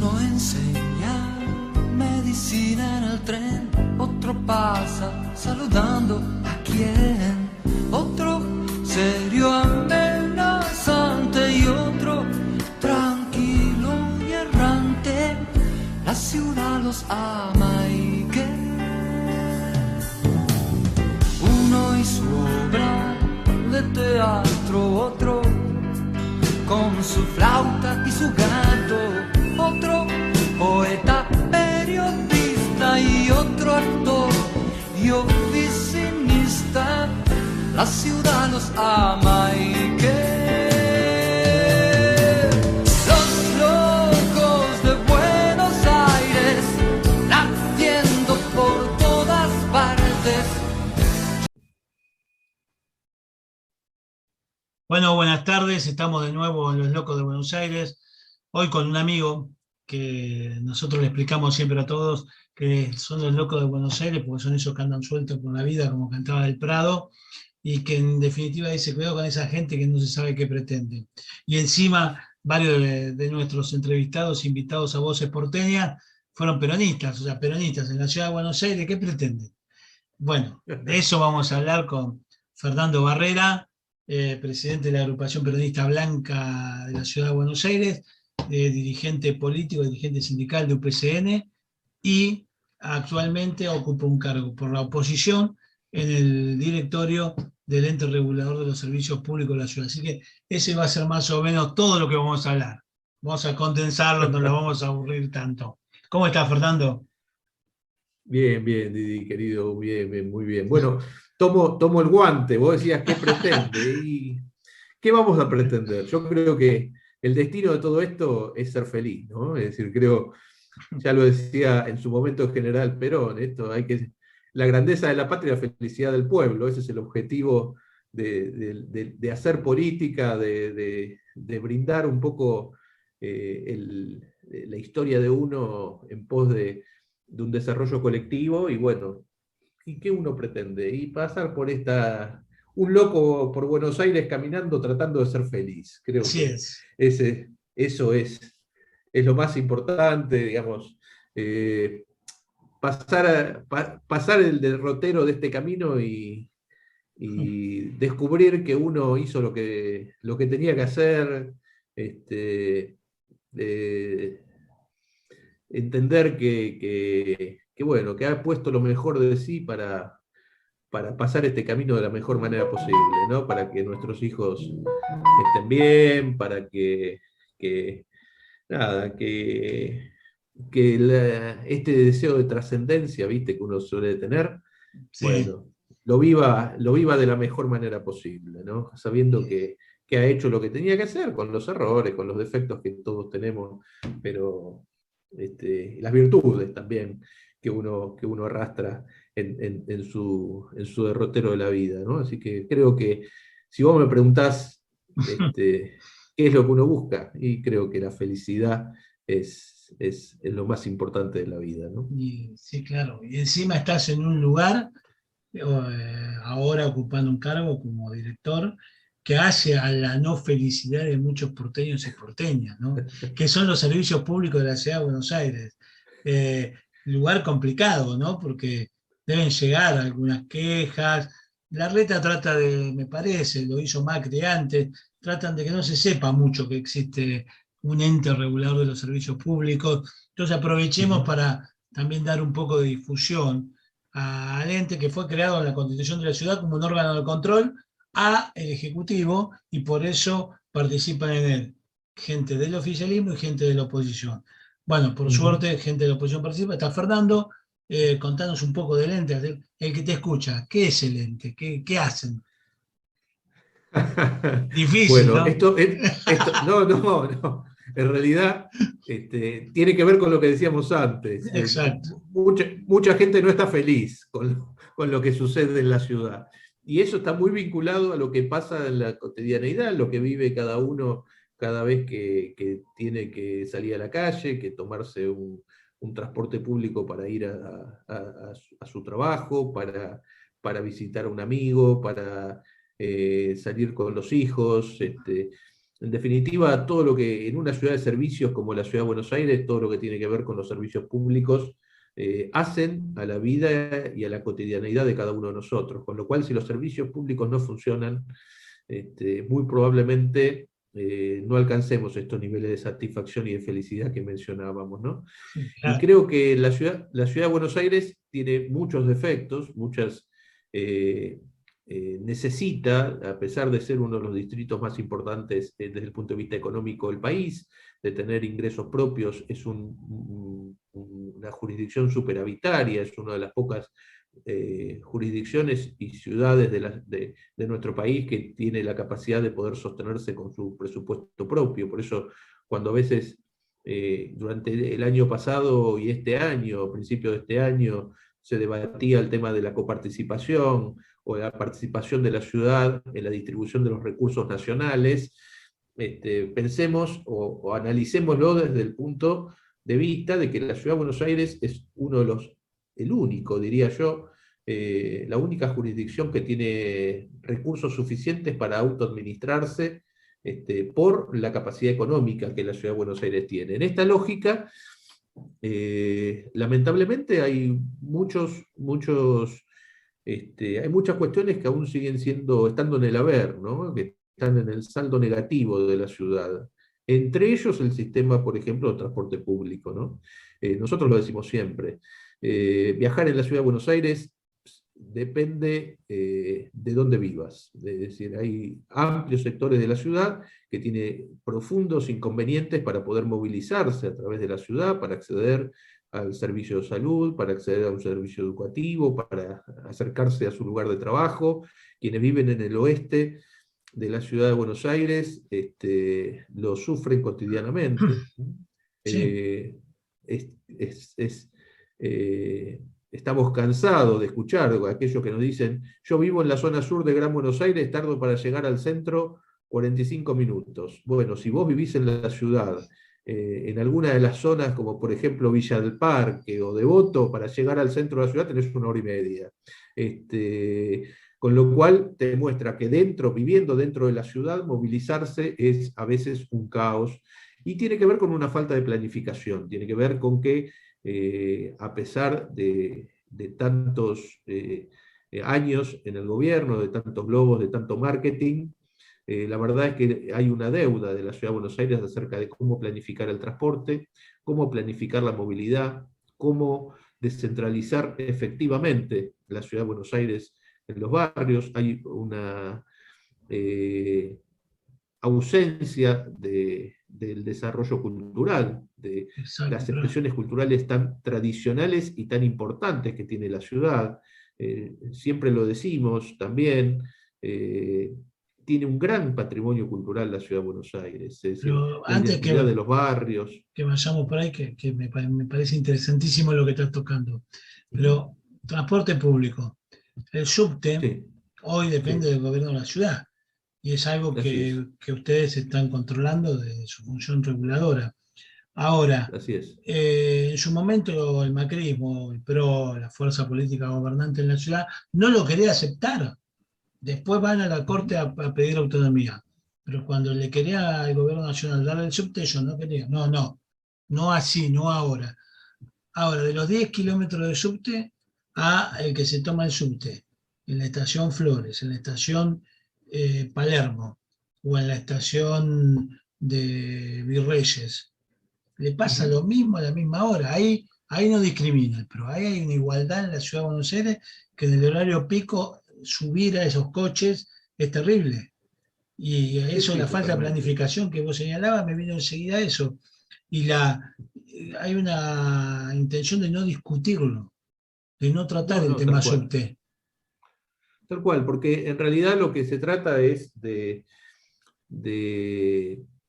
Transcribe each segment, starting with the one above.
Uno enseña medicina en el tren, otro pasa saludando a quien, otro serio amenazante y otro tranquilo y errante. La ciudad los ama y que uno y su obra de teatro, otro con su flauta y su gato, otro poeta, periodista y otro actor y oficinista. La ciudad los ama y que los locos de Buenos Aires latiendo por todas partes. Bueno, buenas tardes, estamos de nuevo en Los Locos de Buenos Aires, hoy con un amigo que nosotros le explicamos siempre a todos que son los locos de Buenos Aires, porque son esos que andan sueltos por la vida, como cantaba del Prado, y que en definitiva dice, cuidado con esa gente que no se sabe qué pretende. Y encima, varios de nuestros entrevistados, invitados a Voces Porteñas, fueron peronistas, o sea, peronistas en la ciudad de Buenos Aires, ¿qué pretenden? Bueno, de eso vamos a hablar con Fernando Barrera, presidente de la agrupación peronista blanca de la ciudad de Buenos Aires, dirigente político, dirigente sindical de UPCN, y actualmente ocupa un cargo por la oposición en el directorio del ente regulador de los servicios públicos de la ciudad. Así que ese va a ser más o menos todo lo que vamos a hablar. Vamos a condensarlo, no lo vamos a aburrir tanto. ¿Cómo está, Fernando? Bien, bien, Didi, querido, bien, bien, muy bien. Bueno, tomo el guante, vos decías, ¿qué pretende? ¿Y qué vamos a pretender? Yo creo que el destino de todo esto es ser feliz, ¿no? Es decir, creo, ya lo decía en su momento el general Perón, la grandeza de la patria y la felicidad del pueblo, ese es el objetivo de hacer política, de brindar un poco la historia de uno en pos de un desarrollo colectivo, y bueno, ¿y qué uno pretende? Y pasar por un loco por Buenos Aires caminando tratando de ser feliz. Creo Así que es. eso es lo más importante, digamos, pasar el derrotero de este camino y descubrir que uno hizo lo que tenía que hacer, eh, entender bueno, que ha puesto lo mejor de sí para pasar este camino de la mejor manera posible, ¿no? Para que nuestros hijos estén bien, para nada, este deseo de trascendencia, ¿viste? Que uno suele tener, Sí. bueno, lo viva de la mejor manera posible, ¿no? Sabiendo que ha hecho lo que tenía que hacer, con los errores, con los defectos que todos tenemos, pero las virtudes también que uno arrastra en su derrotero de la vida, ¿no? Así que creo que si vos me preguntás qué es lo que uno busca, y creo que la felicidad es lo más importante de la vida, ¿no? Y, sí, claro. Y encima estás en un lugar, ahora ocupando un cargo como director, que hace a la no felicidad de muchos porteños y porteñas, ¿no? Que son los servicios públicos de la ciudad de Buenos Aires. Eh, Lugar complicado, ¿no? Porque deben llegar algunas quejas. La reta trata de, me parece, lo hizo Macri antes, tratan de que no se sepa mucho que existe un ente regulador de los servicios públicos. Entonces aprovechemos Ujú. para también dar un poco de difusión al ente que fue creado en la Constitución de la ciudad como un órgano de control a el Ejecutivo, y por eso participan en él gente del oficialismo y gente de la oposición. Bueno, por Ujú. suerte, gente de la oposición participa. Está Fernando, contanos un poco del ente, el que te escucha. ¿Qué es el ente? ¿Qué hacen? Difícil, Bueno, ¿no? no, no, no. En realidad, tiene que ver con lo que decíamos antes. Exacto. Mucha gente no está feliz con lo que sucede en la ciudad. Y eso está muy vinculado a lo que pasa en la cotidianeidad, lo que vive cada uno cada vez que tiene que salir a la calle, que tomarse un transporte público para ir a su trabajo, para visitar a un amigo, para salir con los hijos. En definitiva, todo lo que en una ciudad de servicios como la ciudad de Buenos Aires, todo lo que tiene que ver con los servicios públicos, hacen a la vida y a la cotidianeidad de cada uno de nosotros. Con lo cual, si los servicios públicos no funcionan, muy probablemente no alcancemos estos niveles de satisfacción y de felicidad que mencionábamos, ¿no? Sí, Y claro. creo que la ciudad de Buenos Aires tiene muchos defectos, necesita, a pesar de ser uno de los distritos más importantes desde el punto de vista económico del país, de tener ingresos propios, es una jurisdicción superavitaria, es una de las pocas jurisdicciones y ciudades de nuestro país que tiene la capacidad de poder sostenerse con su presupuesto propio. Por eso, cuando a veces durante el año pasado y este año, a principios de este año, se debatía el tema de la coparticipación o la participación de la ciudad en la distribución de los recursos nacionales, pensemos o analicémoslo desde el punto de vista de que la ciudad de Buenos Aires es uno de el único, diría yo, la única jurisdicción que tiene recursos suficientes para autoadministrarse por la capacidad económica que la ciudad de Buenos Aires tiene. En esta lógica, lamentablemente hay hay muchas cuestiones que aún siguen estando en el haber, ¿no? Que están en el saldo negativo de la ciudad. Entre ellos el sistema, por ejemplo, de transporte público, ¿no? Nosotros lo decimos siempre. Viajar en la ciudad de Buenos Aires depende de dónde vivas. Es decir, hay amplios sectores de la ciudad que tienen profundos inconvenientes para poder movilizarse a través de la ciudad, para acceder al servicio de salud, para acceder a un servicio educativo, para acercarse a su lugar de trabajo. Quienes viven en el oeste de la ciudad de Buenos Aires lo sufren cotidianamente. Sí, Eh, es, es, es, Estamos cansados de escuchar aquellos que nos dicen: yo vivo en la zona sur de Gran Buenos Aires, tardo para llegar al centro 45 minutos. Bueno, si vos vivís en la ciudad, en alguna de las zonas, como por ejemplo Villa del Parque o Devoto, para llegar al centro de la ciudad tenés 1 hora y media. Con lo cual te muestra que viviendo dentro de la ciudad, movilizarse es a veces un caos. Y tiene que ver con una falta de planificación, tiene que ver con que a pesar de tantos años en el gobierno, de tantos globos, de tanto marketing, la verdad es que hay una deuda de la Ciudad de Buenos Aires acerca de cómo planificar el transporte, cómo planificar la movilidad, cómo descentralizar efectivamente la Ciudad de Buenos Aires en los barrios. Hay una ausencia del desarrollo cultural, de exacto. las expresiones culturales tan tradicionales y tan importantes que tiene la ciudad. Siempre lo decimos también, tiene un gran patrimonio cultural la ciudad de Buenos Aires, es decir, Pero la antes identidad de los barrios. que vayamos por ahí, que me parece interesantísimo lo que estás tocando. Pero transporte público, el subte Sí, hoy depende sí, del gobierno de la ciudad y es algo así es, que ustedes están controlando desde su función reguladora. Ahora, así es. en su momento el macrismo, el PRO, la fuerza política gobernante en la ciudad, no lo quería aceptar. Después van a la corte a pedir autonomía. Pero cuando le quería al gobierno nacional dar el subte, ellos no querían. No, no, no así, no ahora. Ahora, de los 10 kilómetros de subte a el que se toma el subte, en la estación Flores, en la estación Palermo o en la estación de Virreyes, le pasa Ujú. lo mismo a la misma hora. Ahí no discriminan, pero ahí hay una igualdad en la ciudad de Buenos Aires que en el horario pico subir a esos coches es terrible. Y Sí, eso, sí, la falta de totalmente. planificación que vos señalabas, me vino enseguida eso. Y hay una intención de no discutirlo, de no tratar No, el no, tema tal cual. subte. Tal cual, porque en realidad lo que se trata es de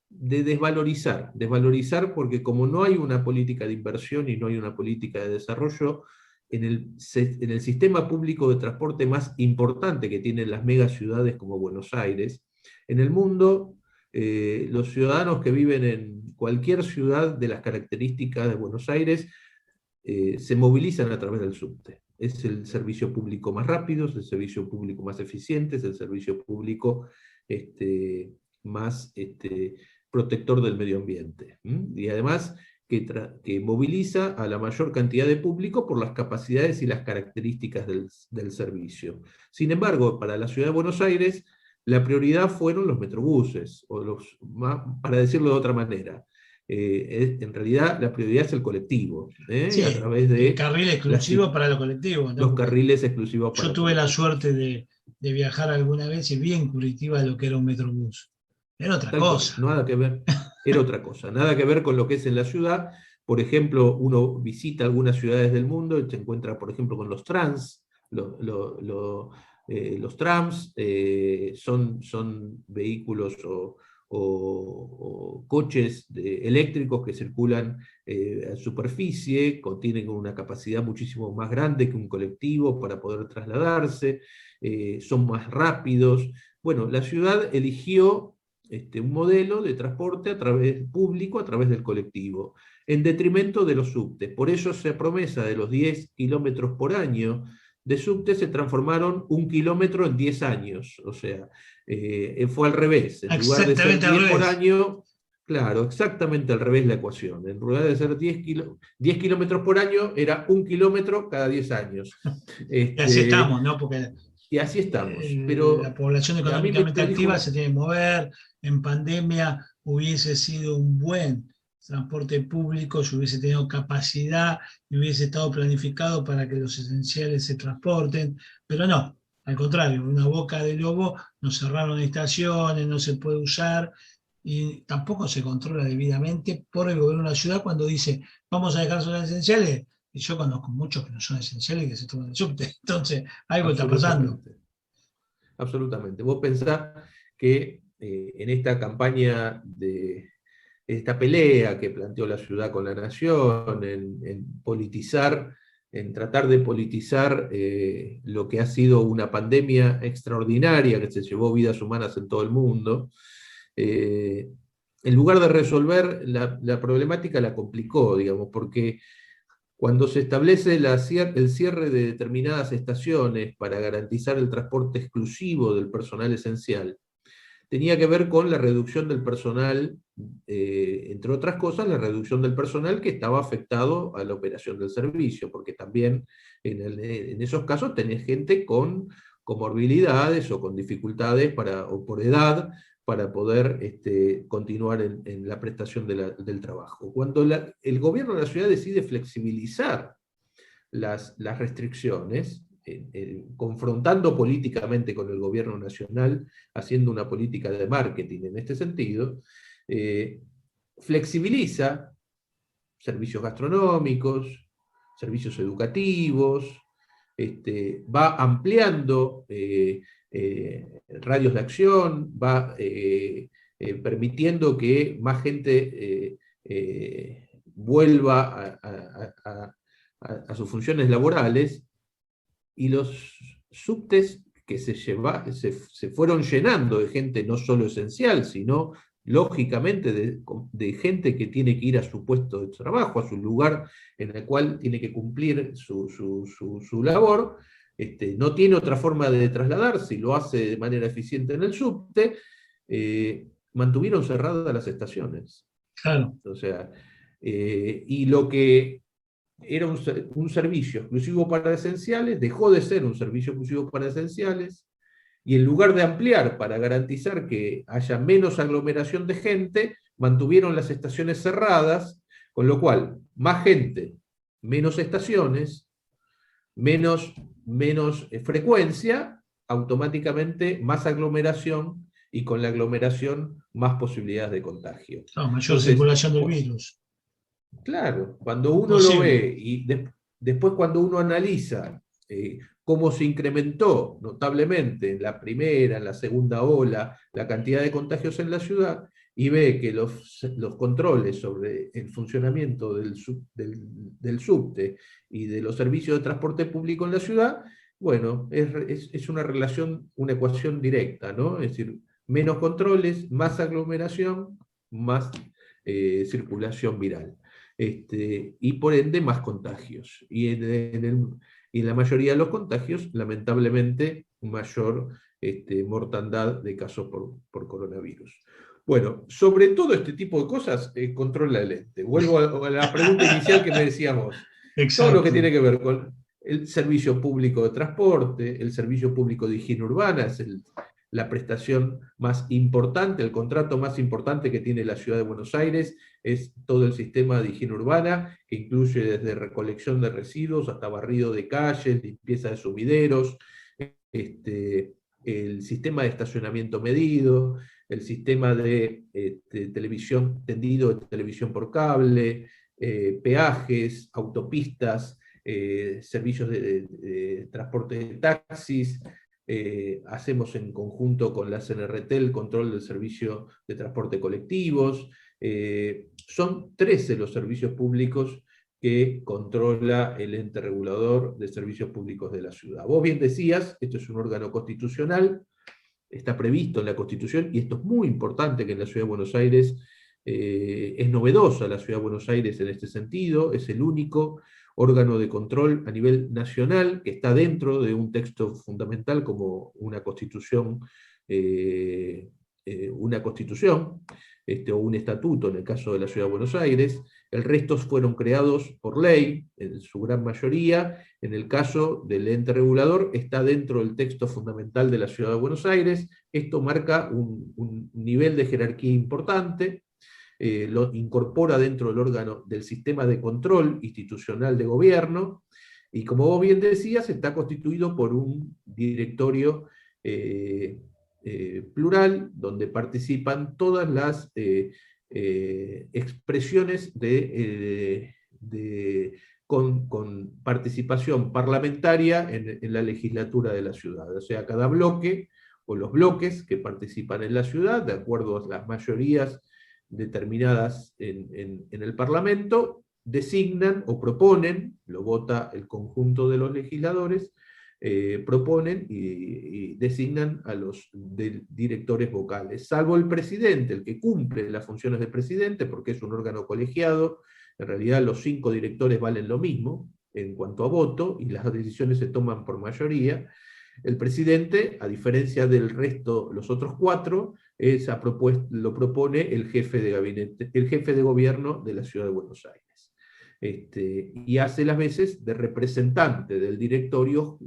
desvalorizar porque como no hay una política de inversión y no hay una política de desarrollo, en el sistema público de transporte más importante que tienen las megaciudades como Buenos Aires, en el mundo, los ciudadanos que viven en cualquier ciudad de las características de Buenos Aires se movilizan a través del subte. Es el servicio público más rápido, es el servicio público más eficiente, es el servicio público este, más protector del medio ambiente. Y además que moviliza a la mayor cantidad de público por las capacidades y las características del servicio. Sin embargo, para la Ciudad de Buenos Aires, la prioridad fueron los metrobuses, para decirlo de otra manera. En realidad, la prioridad es el colectivo, Sí, a través de el carril exclusivo para los colectivos, ¿no? los Porque carriles exclusivos para yo tuve la colectivos. suerte de viajar alguna vez y vi en Curitiba lo que era un metrobús. Era otra Tal cual, cosa. nada que ver, era otra cosa, nada que ver con lo que es en la ciudad. Por ejemplo, uno visita algunas ciudades del mundo y se encuentra, por ejemplo, con los trams. Los trams son vehículos o coches eléctricos que circulan a superficie, tienen una capacidad muchísimo más grande que un colectivo para poder trasladarse, son más rápidos. Bueno, la ciudad eligió un modelo de transporte público a través del colectivo, en detrimento de los subtes. Por eso esa promesa de los 10 kilómetros por año de subte se transformaron 1 kilómetro en 10 años. O sea, fue al revés. En lugar de ser 10 por año, claro, exactamente al revés la ecuación. En lugar de ser 10 kilómetros por año, era 1 kilómetro cada 10 años. Y así estamos, ¿no? Porque y así estamos. Pero la población económicamente activa se tiene que mover. En pandemia hubiese sido un buen transporte público si hubiese tenido capacidad y hubiese estado planificado para que los esenciales se transporten, pero no, al contrario, una boca de lobo, nos cerraron estaciones, no se puede usar y tampoco se controla debidamente por el gobierno de la ciudad cuando dice vamos a dejar zonas esenciales. Y yo conozco muchos que no son esenciales y que se toman el subte. Entonces, algo está pasando. Absolutamente. Vos pensás que en esta campaña esta pelea que planteó la ciudad con la nación, en politizar, en tratar de politizar lo que ha sido una pandemia extraordinaria que se llevó vidas humanas en todo el mundo, en lugar de resolver la problemática la complicó, digamos, porque cuando se establece el cierre de determinadas estaciones para garantizar el transporte exclusivo del personal esencial, tenía que ver con la reducción del personal, entre otras cosas, la reducción del personal que estaba afectado a la operación del servicio, porque también en esos casos tenés gente con comorbilidades o con dificultades o por edad para poder continuar en la prestación del trabajo. Cuando el gobierno de la ciudad decide flexibilizar las restricciones, confrontando políticamente con el gobierno nacional, haciendo una política de marketing en este sentido, flexibiliza servicios gastronómicos, servicios educativos, va ampliando radios de acción, va permitiendo que más gente vuelva a sus funciones laborales, y los subtes que se fueron llenando de gente no solo esencial, sino lógicamente de gente que tiene que ir a su puesto de trabajo, a su lugar en el cual tiene que cumplir su labor, no tiene otra forma de trasladarse y lo hace de manera eficiente en el subte, mantuvieron cerradas las estaciones. Claro. O sea, y lo que era un servicio exclusivo para esenciales, dejó de ser un servicio exclusivo para esenciales, y en lugar de ampliar para garantizar que haya menos aglomeración de gente, mantuvieron las estaciones cerradas, con lo cual, más gente, menos estaciones, menos frecuencia, automáticamente más aglomeración, y con la aglomeración más posibilidades de contagio. No, mayor circulación del virus. Claro, cuando uno lo ve y después cuando uno analiza cómo se incrementó notablemente en la primera, en la segunda ola, la cantidad de contagios en la ciudad, y ve que los controles sobre el funcionamiento del subte y de los servicios de transporte público en la ciudad, bueno, es una relación, una ecuación directa, ¿no? Es decir, menos controles, más aglomeración, más circulación viral. Y por ende más contagios. Y en la mayoría de los contagios, lamentablemente, mayor mortandad de casos por coronavirus. Bueno, sobre todo este tipo de cosas, controla el ente. Vuelvo a la pregunta inicial que me decíamos. Todo lo que tiene que ver con el servicio público de transporte, el servicio público de higiene urbana, es la prestación más importante, el contrato más importante que tiene la Ciudad de Buenos Aires, es todo el sistema de higiene urbana, que incluye desde recolección de residuos hasta barrido de calles, limpieza de sumideros, el sistema de estacionamiento medido, el sistema de televisión tendido, de televisión por cable, peajes, autopistas, servicios de transporte de taxis. Hacemos en conjunto con la CNRT el control del servicio de transporte colectivos. Son 13 los servicios públicos que controla el ente regulador de servicios públicos de la ciudad. Vos bien decías, esto es un órgano constitucional, está previsto en la Constitución, y esto es muy importante que en la Ciudad de Buenos Aires, es novedosa la Ciudad de Buenos Aires en este sentido, es el único órgano de control a nivel nacional que está dentro de un texto fundamental como una constitución, o un estatuto en el caso de la Ciudad de Buenos Aires. El resto fueron creados por ley, en su gran mayoría. En el caso del ente regulador, está dentro del texto fundamental de la Ciudad de Buenos Aires. Esto marca un nivel de jerarquía importante, lo incorpora dentro del órgano del sistema de control institucional de gobierno, y como vos bien decías, está constituido por un directorio plural, donde participan todas las expresiones con participación parlamentaria en la legislatura de la ciudad. O sea, cada bloque, o los bloques que participan en la ciudad, de acuerdo a las mayorías determinadas en el Parlamento, designan o proponen, lo vota el conjunto de los legisladores, proponen y designan a los directores vocales, salvo el presidente, el que cumple las funciones del presidente, porque es un órgano colegiado. En realidad los 5 directores valen lo mismo en cuanto a voto, y las decisiones se toman por mayoría. El presidente, a diferencia del resto, los otros 4, lo propone el jefe de gabinete, el jefe de gobierno de la Ciudad de Buenos Aires. Y hace las veces de representante del directorio,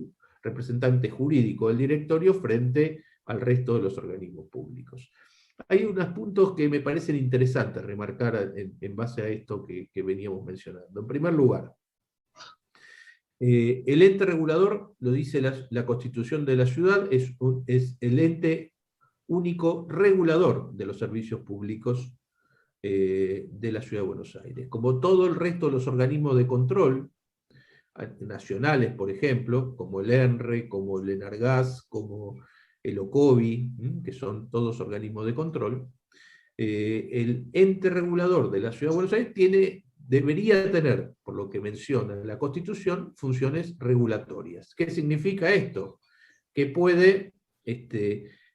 representante jurídico del directorio frente al resto de los organismos públicos. Hay unos puntos que me parecen interesantes remarcar en base a esto que veníamos mencionando. En primer lugar, el ente regulador, lo dice la Constitución de la ciudad, es el ente único regulador de los servicios públicos de la Ciudad de Buenos Aires. Como todo el resto de los organismos de control, nacionales, por ejemplo, como el ENRE, como el ENARGAS, como el OCOBI, que son todos organismos de control, el ente regulador de la Ciudad de Buenos Aires debería tener, por lo que menciona la Constitución, funciones regulatorias. ¿Qué significa esto? Que puede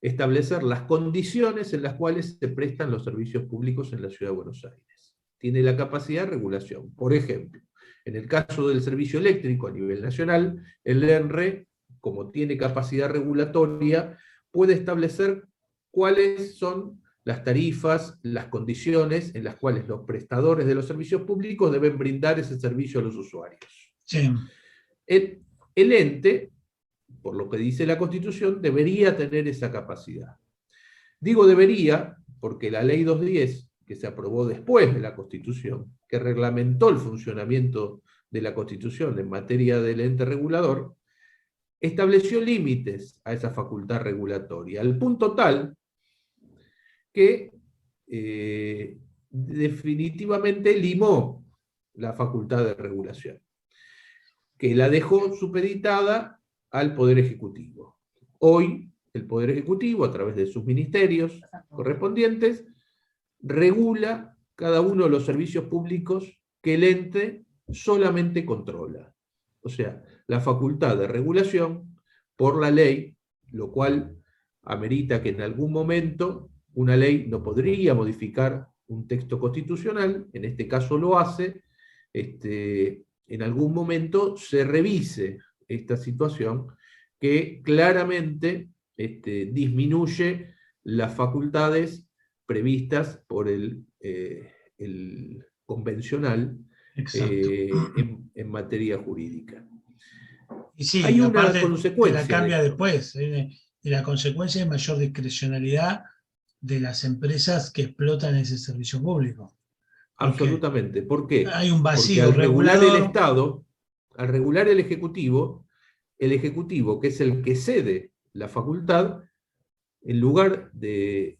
establecer las condiciones en las cuales se prestan los servicios públicos en la Ciudad de Buenos Aires. Tiene la capacidad de regulación. Por ejemplo, en el caso del servicio eléctrico a nivel nacional, el ENRE, como tiene capacidad regulatoria, puede establecer cuáles son las tarifas, las condiciones en las cuales los prestadores de los servicios públicos deben brindar ese servicio a los usuarios. Sí. El ente, por lo que dice la Constitución, debería tener esa capacidad. Digo debería porque la Ley 210, que se aprobó después de la Constitución, que reglamentó el funcionamiento de la Constitución en materia del ente regulador, estableció límites a esa facultad regulatoria, al punto tal que definitivamente limó la facultad de regulación, que la dejó supeditada al Poder Ejecutivo. Hoy, el Poder Ejecutivo, a través de sus ministerios correspondientes, regula cada uno de los servicios públicos que el ente solamente controla. O sea, la facultad de regulación por la ley, lo cual amerita que en algún momento una ley no podría modificar un texto constitucional, en este caso lo hace, en algún momento se revise esta situación que claramente disminuye las facultades previstas por el convencional en materia jurídica. Y sí, Hay una aparte consecuencia te la cambia de esto. después. Y la consecuencia es mayor discrecionalidad de las empresas que explotan ese servicio público. Porque Absolutamente. ¿Por qué? hay un Porque vacío al regular el regulador. Estado, al regular el Ejecutivo, que es el que cede la facultad, en lugar de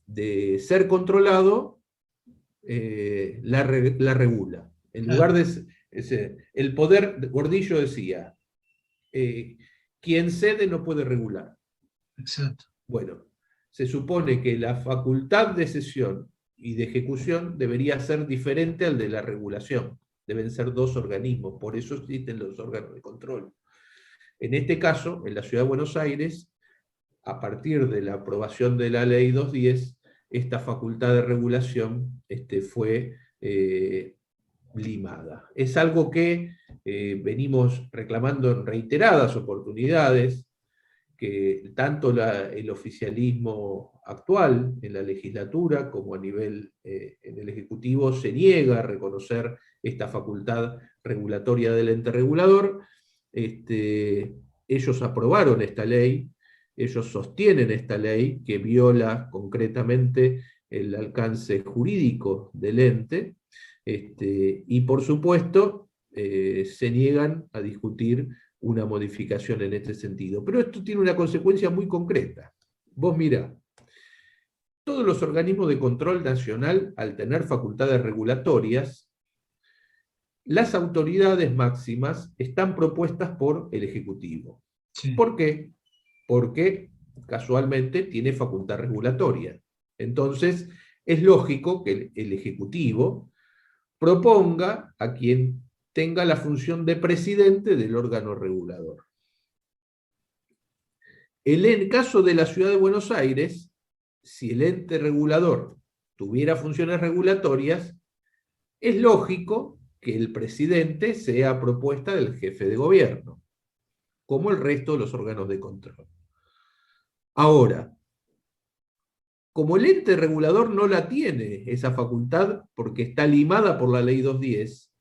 ser controlado, la regula. En lugar de el poder, Gordillo decía, quien cede no puede regular. Exacto. Bueno, se supone que la facultad de cesión y de ejecución debería ser diferente al de la regulación. Deben ser dos organismos, por eso existen los órganos de control. En este caso, en la Ciudad de Buenos Aires, a partir de la aprobación de la Ley 210, esta facultad de regulación fue limada. Es algo que venimos reclamando en reiteradas oportunidades, que tanto el oficialismo actual en la legislatura como a nivel en el Ejecutivo se niega a reconocer esta facultad regulatoria del ente regulador. Ellos aprobaron esta ley, ellos sostienen esta ley que viola concretamente el alcance jurídico del ente, y por supuesto se niegan a discutir una modificación en este sentido. Pero esto tiene una consecuencia muy concreta. Vos mirá, todos los organismos de control nacional, al tener facultades regulatorias, las autoridades máximas están propuestas por el Ejecutivo. Sí. ¿Por qué? Porque casualmente tiene facultad regulatoria. Entonces, es lógico que el Ejecutivo proponga a quien tenga la función de presidente del órgano regulador. En el caso de la Ciudad de Buenos Aires, si el ente regulador tuviera funciones regulatorias, es lógico que el presidente sea propuesta del jefe de gobierno, como el resto de los órganos de control. Ahora, como el ente regulador no la tiene esa facultad porque está limada por la Ley 210,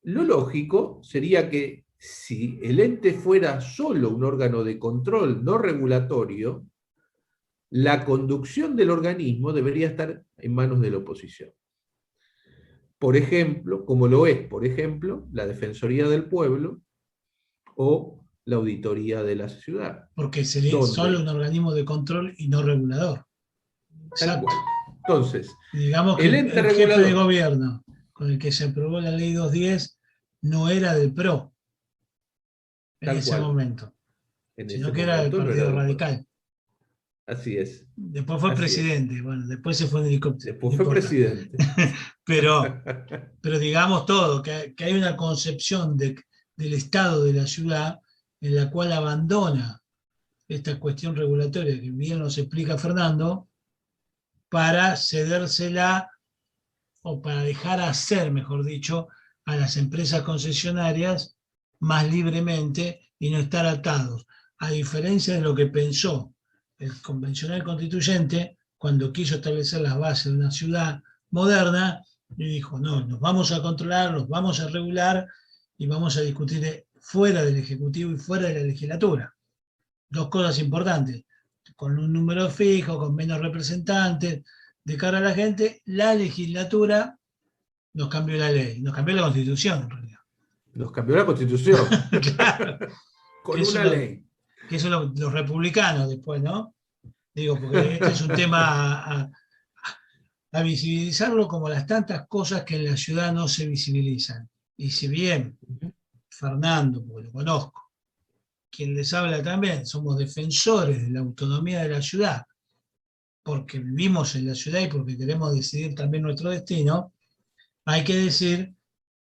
lo lógico sería que si el ente fuera solo un órgano de control no regulatorio, la conducción del organismo debería estar en manos de la oposición. Por ejemplo, como lo es, por ejemplo, la Defensoría del Pueblo o la Auditoría de la Ciudad. Porque sería solo un organismo de control y no regulador. Exacto. Entonces, digamos que el jefe de gobierno con el que se aprobó la Ley 210 no era del PRO en ese momento, sino que era del Partido Radical. Así es. Después fue presidente, bueno, después se fue en helicóptero. Después fue presidente. pero digamos todo, que hay una concepción del Estado de la ciudad en la cual abandona esta cuestión regulatoria, que bien nos explica Fernando, para cedérsela, o para dejar hacer, mejor dicho, a las empresas concesionarias más libremente y no estar atados. A diferencia de lo que pensó el convencional constituyente cuando quiso establecer las bases de una ciudad moderna, y dijo, no, nos vamos a controlar, los vamos a regular y vamos a discutir fuera del Ejecutivo y fuera de la legislatura. Dos cosas importantes, con un número fijo, con menos representantes, de cara a la gente. La legislatura nos cambió la ley, nos cambió la Constitución en realidad. Nos cambió la Constitución. Claro. Con una ley. Que eso los republicanos después, ¿no? Digo, porque este es un tema a visibilizarlo como las tantas cosas que en la ciudad no se visibilizan. Y si bien Fernando, porque lo conozco, quien les habla también, somos defensores de la autonomía de la ciudad, porque vivimos en la ciudad y porque queremos decidir también nuestro destino, hay que decir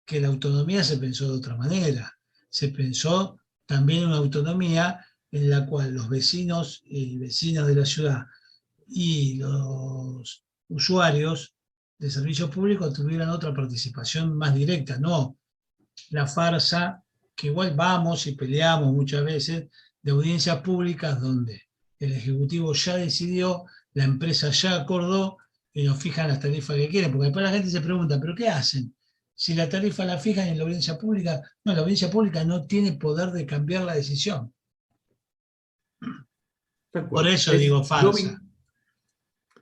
que la autonomía se pensó de otra manera. Se pensó también una autonomía en la cual los vecinos y vecinas de la ciudad y los usuarios de servicios públicos tuvieran otra participación más directa, no la farsa que igual vamos y peleamos muchas veces de audiencias públicas donde el Ejecutivo ya decidió, la empresa ya acordó y nos fijan las tarifas que quieren, porque después la gente se pregunta, ¿pero qué hacen? Si la tarifa la fijan en la audiencia pública, no, la audiencia pública no tiene poder de cambiar la decisión. Tal Por cual. eso digo farsa.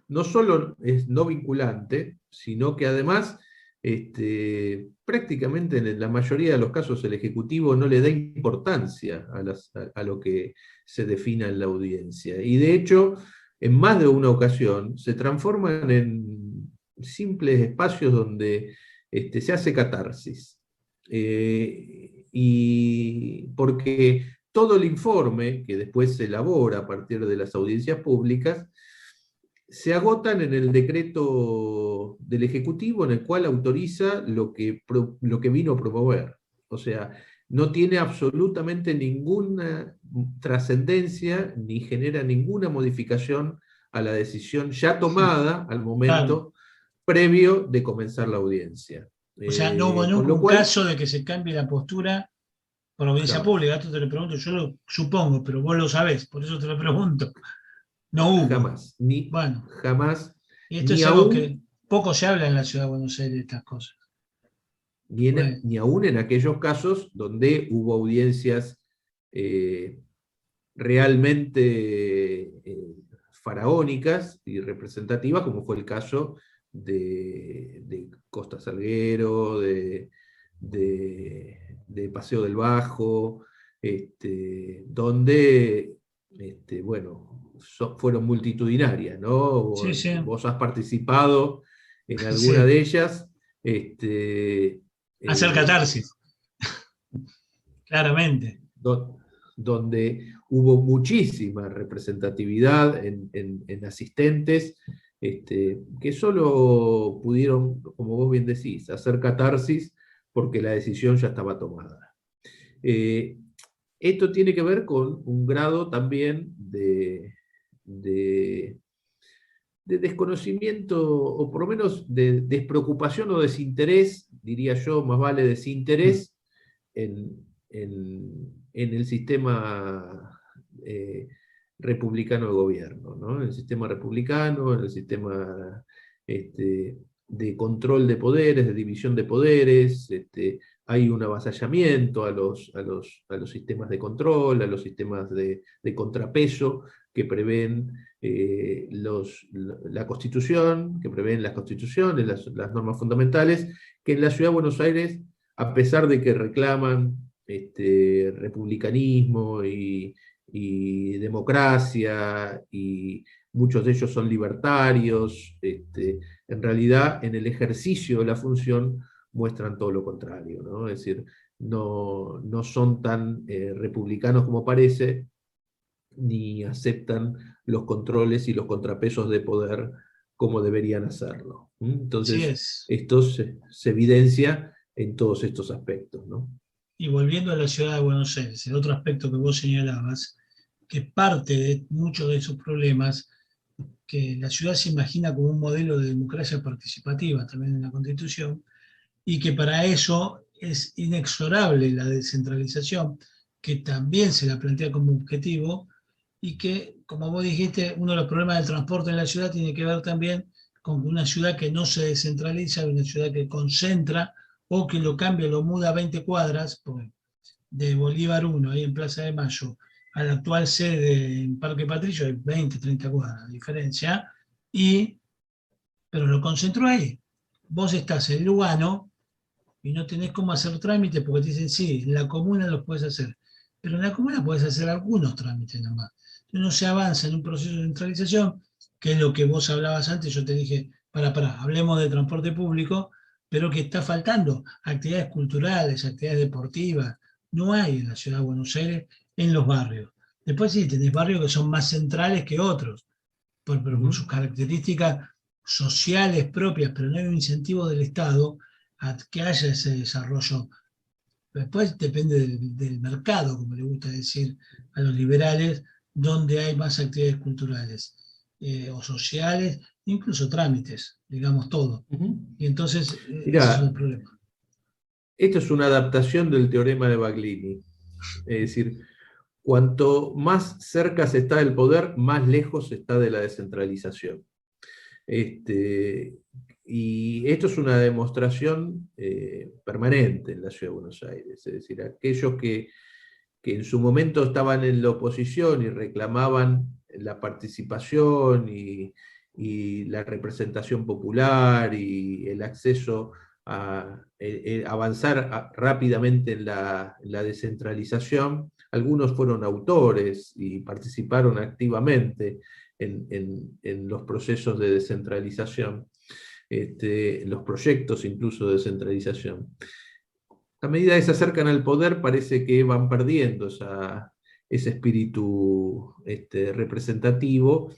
No solo es no vinculante, sino que además prácticamente en la mayoría de los casos el Ejecutivo no le da importancia a lo que se defina en la audiencia. Y de hecho, en más de una ocasión, se transforman en simples espacios donde se hace catarsis. Y porque todo el informe que después se elabora a partir de las audiencias públicas se agotan en el decreto del Ejecutivo en el cual autoriza lo que vino a promover. O sea, no tiene absolutamente ninguna trascendencia ni genera ninguna modificación a la decisión ya tomada al momento previo de comenzar la audiencia. O sea, no hubo nunca un caso de que se cambie la postura por audiencia pública. Esto te lo pregunto, yo lo supongo, pero vos lo sabés, por eso te lo pregunto. No hubo. Jamás. Jamás. Y esto es algo que poco se habla en la ciudad de Buenos Aires de estas cosas. Ni aún en aquellos casos donde hubo audiencias realmente faraónicas y representativas, como fue el caso de Costa Salguero, de Paseo del Bajo, donde, fueron multitudinarias, ¿no? Sí, sí. Vos has participado en alguna de ellas. Hacer catarsis. Claramente. Donde hubo muchísima representatividad en asistentes, que solo pudieron, como vos bien decís, hacer catarsis porque la decisión ya estaba tomada. Esto tiene que ver con un grado también de desconocimiento, o por lo menos de despreocupación o desinterés, diría yo, más vale desinterés, en el sistema republicano de gobierno, ¿no? En el sistema republicano, en el sistema de control de poderes, de división de poderes. Hay un avasallamiento a los sistemas de control, a los sistemas de contrapeso que prevén la Constitución, que prevén las constituciones, las normas fundamentales, que en la Ciudad de Buenos Aires, a pesar de que reclaman republicanismo y democracia, y muchos de ellos son libertarios, en realidad en el ejercicio de la función muestran todo lo contrario, ¿no? Es decir, no son tan republicanos como parece, ni aceptan los controles y los contrapesos de poder como deberían hacerlo. Entonces, esto se evidencia en todos estos aspectos, ¿no? Y volviendo a la ciudad de Buenos Aires, el otro aspecto que vos señalabas, que parte de muchos de esos problemas, que la ciudad se imagina como un modelo de democracia participativa también en la Constitución, y que para eso es inexorable la descentralización, que también se la plantea como objetivo, y que, como vos dijiste, uno de los problemas del transporte en la ciudad tiene que ver también con una ciudad que no se descentraliza, una ciudad que concentra, o que lo cambia, lo muda a 20 cuadras, de Bolívar 1, ahí en Plaza de Mayo, a la actual sede en Parque Patricio, hay 20, 30 cuadras de diferencia, pero lo concentró ahí. Vos estás en Lugano y no tenés cómo hacer trámites porque te dicen, sí, en la comuna los puedes hacer, pero en la comuna puedes hacer algunos trámites nomás. Entonces no se avanza en un proceso de centralización, que es lo que vos hablabas antes. Yo te dije, hablemos de transporte público, pero que está faltando actividades culturales, actividades deportivas. No hay en la ciudad de Buenos Aires, en los barrios. Después sí, tenés barrios que son más centrales que otros, pero por sus características sociales propias, pero no hay un incentivo del Estado a que haya ese desarrollo. Después depende del mercado, como le gusta decir a los liberales, donde hay más actividades culturales o sociales, incluso trámites, digamos todo. Y entonces, mirá, ese es el problema. Esto es una adaptación del teorema de Baglini. Es decir, cuanto más cerca se está del poder, más lejos se está de la descentralización. Y esto es una demostración permanente en la Ciudad de Buenos Aires. Es decir, aquellos que en su momento estaban en la oposición y reclamaban la participación y la representación popular y el acceso a avanzar rápidamente en la descentralización, algunos fueron autores y participaron activamente en los procesos de descentralización, los proyectos incluso de descentralización. A medida que se acercan al poder, parece que van perdiendo ese espíritu representativo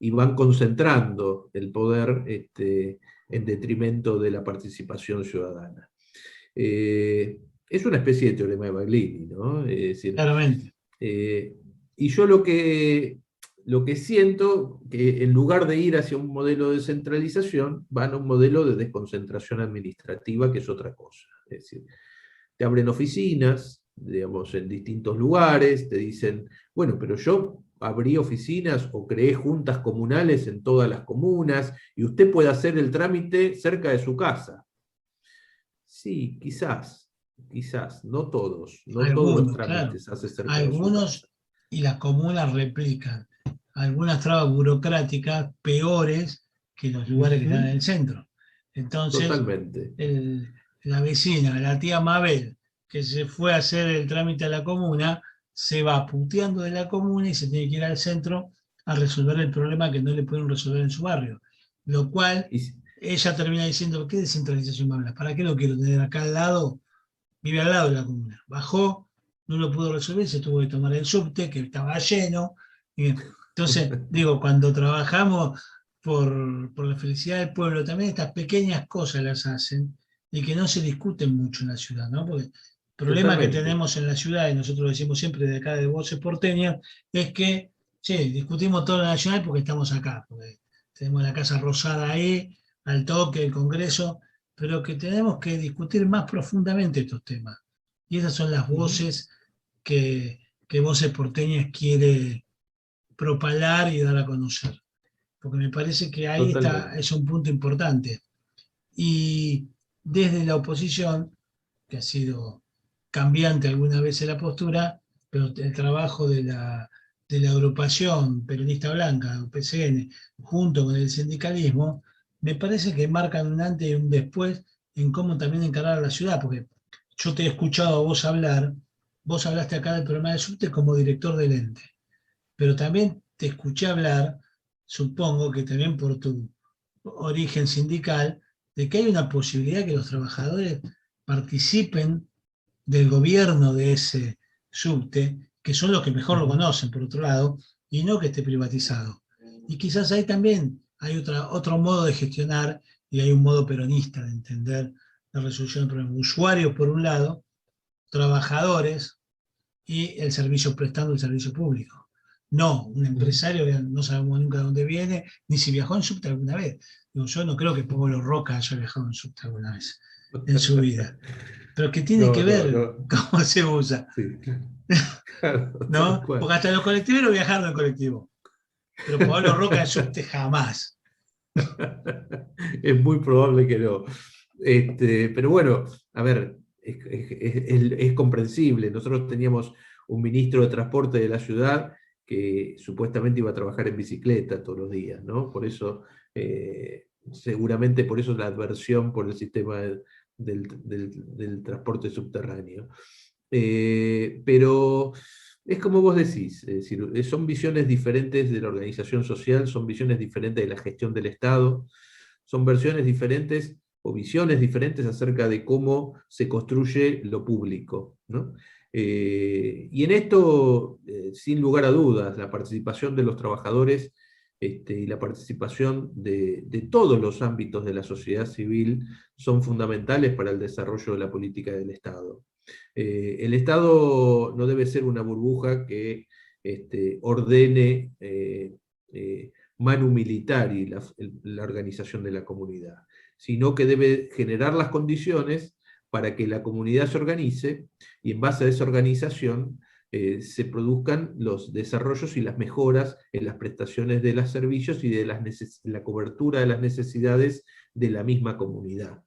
y van concentrando el poder en detrimento de la participación ciudadana. Es una especie de teorema de Baglini, ¿no? Es decir, Claramente. Y yo lo que siento, que en lugar de ir hacia un modelo de descentralización, van a un modelo de desconcentración administrativa, que es otra cosa. Es decir, te abren oficinas, digamos, en distintos lugares, te dicen, bueno, pero yo abrí oficinas o creé juntas comunales en todas las comunas, y usted puede hacer el trámite cerca de su casa. Sí, quizás, no todos, no todos los trámites claro. hace cerca Algunos, de su casa. y las comunas replican algunas trabas burocráticas peores que los lugares que están en el centro. Entonces, totalmente. La vecina, la tía Mabel, que se fue a hacer el trámite a la comuna, se va puteando de la comuna y se tiene que ir al centro a resolver el problema que no le pueden resolver en su barrio. Lo cual, ella termina diciendo, ¿qué descentralización me hablas? ¿Para qué lo quiero tener acá al lado? Vive al lado de la comuna. Bajó, no lo pudo resolver, se tuvo que tomar el subte, que estaba lleno. Entonces, digo, cuando trabajamos por la felicidad del pueblo, también estas pequeñas cosas las hacen y que no se discuten mucho en la ciudad, ¿no? Porque el problema que tenemos en la ciudad, y nosotros lo decimos siempre de acá de Voces Porteñas, es que, discutimos todo lo nacional porque estamos acá, porque tenemos la Casa Rosada ahí, al toque, el Congreso, pero que tenemos que discutir más profundamente estos temas. Y esas son las voces que Voces Porteñas quiere propalar y dar a conocer. Porque me parece que ahí es un punto importante. Y desde la oposición, que ha sido cambiante algunas veces la postura, pero el trabajo de la agrupación peronista blanca, PCN, junto con el sindicalismo, me parece que marcan un antes y un después en cómo también encarar a la ciudad, porque yo te he escuchado a vos hablar, vos hablaste acá del problema del subte como director del ente, pero también te escuché hablar, supongo que también por tu origen sindical, de que hay una posibilidad que los trabajadores participen del gobierno de ese subte, que son los que mejor lo conocen, por otro lado, y no que esté privatizado. Y quizás ahí también hay otro modo de gestionar, y hay un modo peronista de entender la resolución del problema. Usuarios, por un lado, trabajadores y el servicio prestando el servicio público. No, un empresario que no sabemos nunca de dónde viene, ni si viajó en subte alguna vez. Yo no creo que Pablo Roca haya viajado en subte alguna vez en su vida. Pero que tiene que ver cómo se usa. Sí, claro, ¿no? Porque hasta los colectiveros viajaron en colectivo. Pero Pablo Roca en subte jamás. Es muy probable que no. Pero bueno, a ver, es comprensible. Nosotros teníamos un ministro de transporte de la ciudad que supuestamente iba a trabajar en bicicleta todos los días, ¿no? Por eso, seguramente por eso la adversión por el sistema del transporte subterráneo. Pero es como vos decís, es decir, son visiones diferentes de la organización social, son visiones diferentes de la gestión del Estado, son versiones diferentes o visiones diferentes acerca de cómo se construye lo público, ¿no? Y en esto, sin lugar a dudas, la participación de los trabajadores y la participación de todos los ámbitos de la sociedad civil son fundamentales para el desarrollo de la política del Estado. El Estado no debe ser una burbuja que ordene manu militari la organización de la comunidad, sino que debe generar las condiciones para que la comunidad se organice y en base a esa organización se produzcan los desarrollos y las mejoras en las prestaciones de los servicios y de la cobertura de las necesidades de la misma comunidad.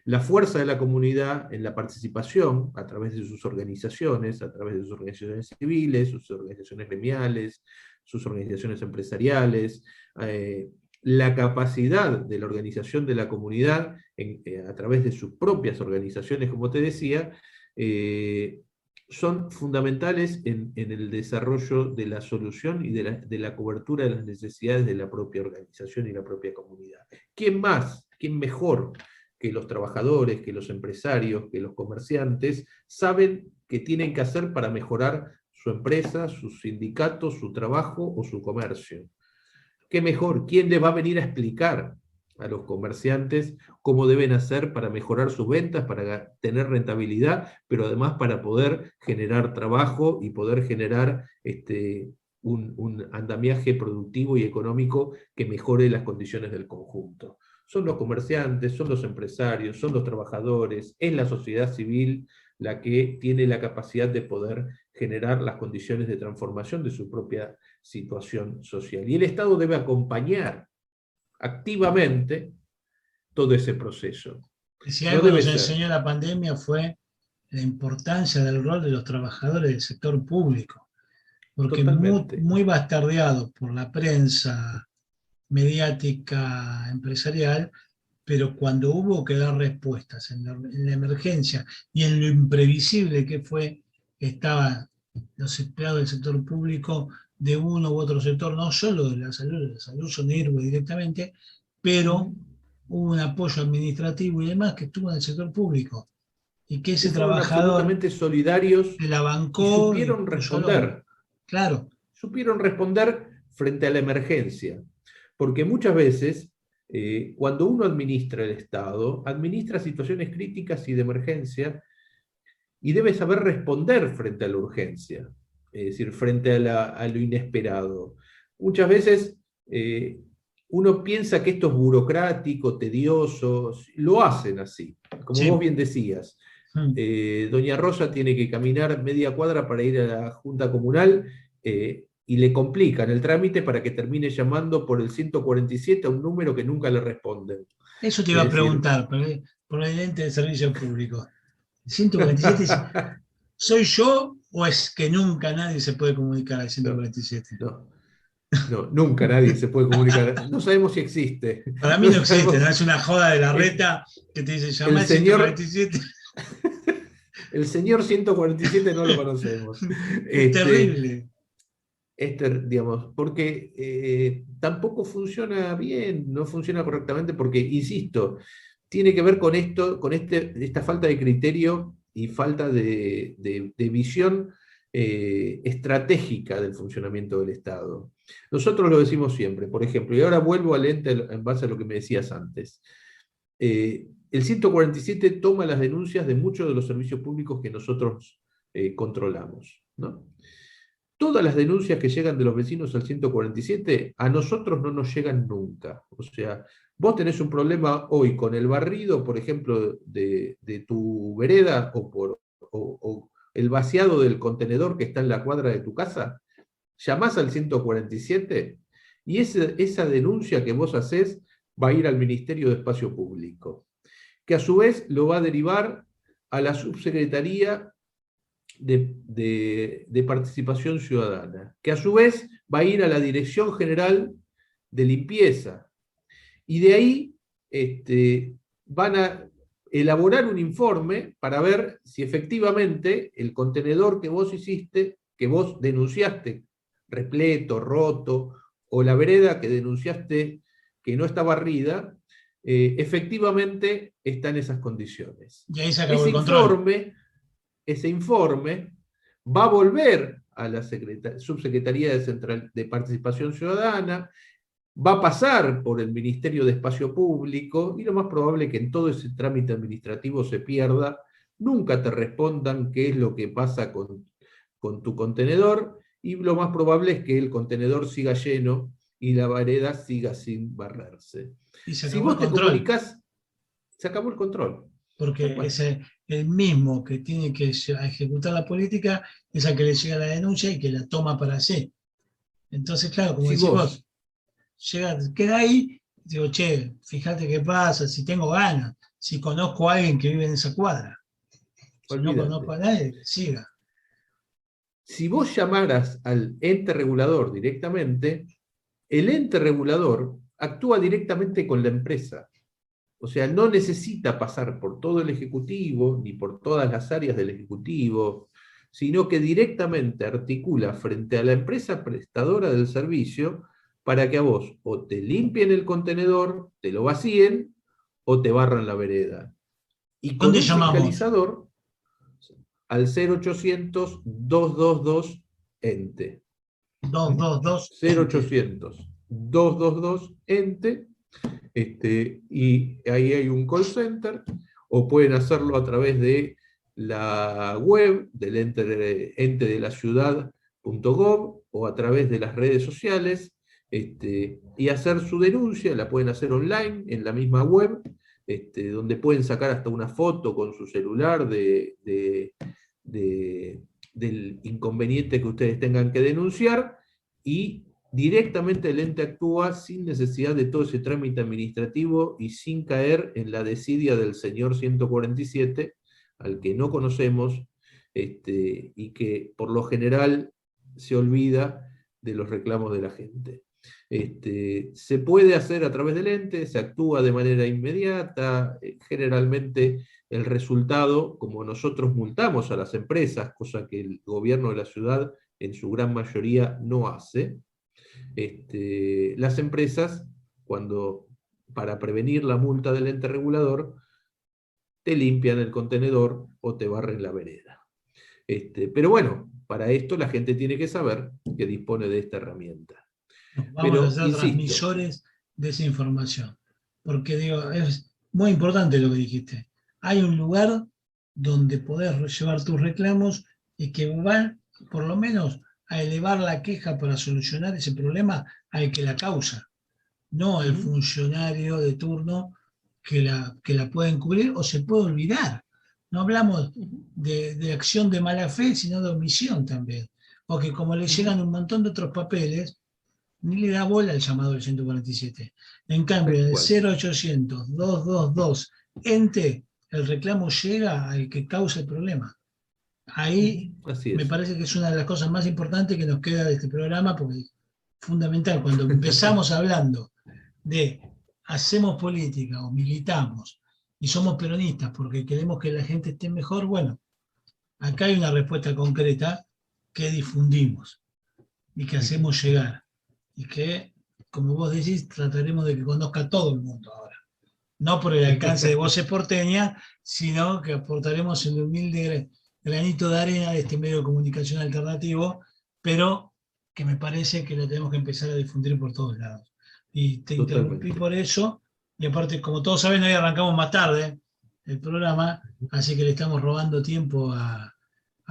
La fuerza de la comunidad en la participación, a través de sus organizaciones, a través de sus organizaciones civiles, sus organizaciones gremiales, sus organizaciones empresariales, la capacidad de la organización de la comunidad a través de sus propias organizaciones, como te decía, son fundamentales en el desarrollo de la solución y de la cobertura de las necesidades de la propia organización y la propia comunidad. ¿Quién más? ¿Quién mejor que los trabajadores, que los empresarios, que los comerciantes saben qué tienen que hacer para mejorar su empresa, sus sindicatos, su trabajo o su comercio? ¿Qué mejor? ¿Quién les va a venir a explicar a los comerciantes cómo deben hacer para mejorar sus ventas, para tener rentabilidad, pero además para poder generar trabajo y poder generar un andamiaje productivo y económico que mejore las condiciones del conjunto? Son los comerciantes, son los empresarios, son los trabajadores, es la sociedad civil la que tiene la capacidad de poder generar las condiciones de transformación de su propia situación social. Y el Estado debe acompañar activamente todo ese proceso. Si algo nos enseñó la pandemia fue la importancia del rol de los trabajadores del sector público, porque muy bastardeado por la prensa mediática empresarial, pero cuando hubo que dar respuestas en la emergencia y en lo imprevisible que fue, estaban los empleados del sector público de uno u otro sector, no solo de la salud son IRBE directamente, pero hubo un apoyo administrativo y demás que estuvo en el sector público, y que ese trabajador absolutamente solidarios se la bancó, y supieron responder. Claro. Supieron responder frente a la emergencia, porque muchas veces cuando uno administra el Estado, administra situaciones críticas y de emergencia, y debe saber responder frente a la urgencia, es decir, frente a lo inesperado. Muchas veces uno piensa que esto es burocrático, tedioso, lo hacen así, como vos bien decías. Doña Rosa tiene que caminar media cuadra para ir a la Junta Comunal, y le complican el trámite para que termine llamando por el 147 a un número que nunca le responden. Eso te iba a preguntar, por el ente de servicio público. 147, ¿soy yo o es que nunca nadie se puede comunicar al 147? No, nunca nadie se puede comunicar. No sabemos si existe. Para mí no existe, ¿no? Es una joda de la reta que te dice llama al 147. El señor 147 no lo conocemos. Es terrible. Digamos, porque tampoco funciona bien, no funciona correctamente, porque, insisto, tiene que ver con esta falta de criterio y falta de visión estratégica del funcionamiento del Estado. Nosotros lo decimos siempre, por ejemplo, y ahora vuelvo al ente en base a lo que me decías antes. El 147 toma las denuncias de muchos de los servicios públicos que nosotros controlamos, ¿no? Todas las denuncias que llegan de los vecinos al 147, a nosotros no nos llegan nunca. O sea, vos tenés un problema hoy con el barrido, por ejemplo, de tu vereda, o el vaciado del contenedor que está en la cuadra de tu casa, llamás al 147 y esa denuncia que vos hacés va a ir al Ministerio de Espacio Público, que a su vez lo va a derivar a la Subsecretaría de Participación Ciudadana, que a su vez va a ir a la Dirección General de Limpieza, y de ahí van a elaborar un informe para ver si efectivamente el contenedor que vos hiciste, que vos denunciaste repleto, roto, o la vereda que denunciaste que no está barrida, efectivamente está en esas condiciones. Y ahí se acabó el control. Ese informe va a volver a la Subsecretaría de Participación Ciudadana, va a pasar por el Ministerio de Espacio Público, y lo más probable es que en todo ese trámite administrativo se pierda, nunca te respondan qué es lo que pasa con tu contenedor, y lo más probable es que el contenedor siga lleno y la vereda siga sin barrerse. Y se si vos te comunicás, se acabó el control. porque Bueno, es el mismo que tiene que ejecutar la política, es al que le llega la denuncia y que la toma para sí. Entonces, claro, como si decís vos, vos, queda ahí, digo, che, fíjate qué pasa, si tengo ganas, si conozco a alguien que vive en esa cuadra, si no conozco olvídate, a nadie, que siga. si vos llamaras al ente regulador directamente, el ente regulador actúa directamente con la empresa. O sea, no necesita pasar por todo el Ejecutivo, ni por todas las áreas del Ejecutivo, sino que directamente articula frente a la empresa prestadora del servicio para que a vos o te limpien el contenedor, te lo vacíen, o te barran la vereda. Y con ¿Dónde un llamamos? fiscalizador al 0800-222 ente. 222 ente. 0800-222 ente, y ahí hay un call center, o pueden hacerlo a través de la web del ente de la ciudad.gov o a través de las redes sociales, y hacer su denuncia. La pueden hacer online en la misma web, donde pueden sacar hasta una foto con su celular del inconveniente que ustedes tengan que denunciar, y directamente el ente actúa sin necesidad de todo ese trámite administrativo y sin caer en la desidia del señor 147, al que no conocemos, y que por lo general se olvida de los reclamos de la gente. Se puede hacer a través del ente, se actúa de manera inmediata, generalmente el resultado, como nosotros multamos a las empresas, cosa que el gobierno de la ciudad en su gran mayoría no hace, las empresas, cuando para prevenir la multa del ente regulador, te limpian el contenedor o te barren la vereda. Pero bueno, para esto la gente tiene que saber que dispone de esta herramienta. Vamos a Pero, ser insisto, transmisores de esa información. Porque digo, es muy importante lo que dijiste. Hay un lugar donde podés llevar tus reclamos y que van, por lo menos, a elevar la queja para solucionar ese problema al que la causa, no el funcionario de turno que la puede encubrir o se puede olvidar. No hablamos de acción de mala fe, sino de omisión también. Porque como le llegan un montón de otros papeles, ni le da bola al llamado del 147. En cambio, en tal el cual. 0800-222 ente, el reclamo llega al que causa el problema. Ahí Así me es. parece que es una de las cosas más importantes que nos queda de este programa, porque es fundamental. Cuando empezamos hablando de hacemos política o militamos y somos peronistas porque queremos que la gente esté mejor, bueno, acá hay una respuesta concreta que difundimos y que hacemos llegar y que, como vos decís, trataremos de que conozca todo el mundo ahora. No por el alcance de Voces Porteñas, sino que aportaremos el humilde granito de arena de este medio de comunicación alternativo, pero que me parece que lo tenemos que empezar a difundir por todos lados. Y te interrumpí Totalmente. por eso, y aparte, como todos saben, hoy arrancamos más tarde el programa, así que le estamos robando tiempo a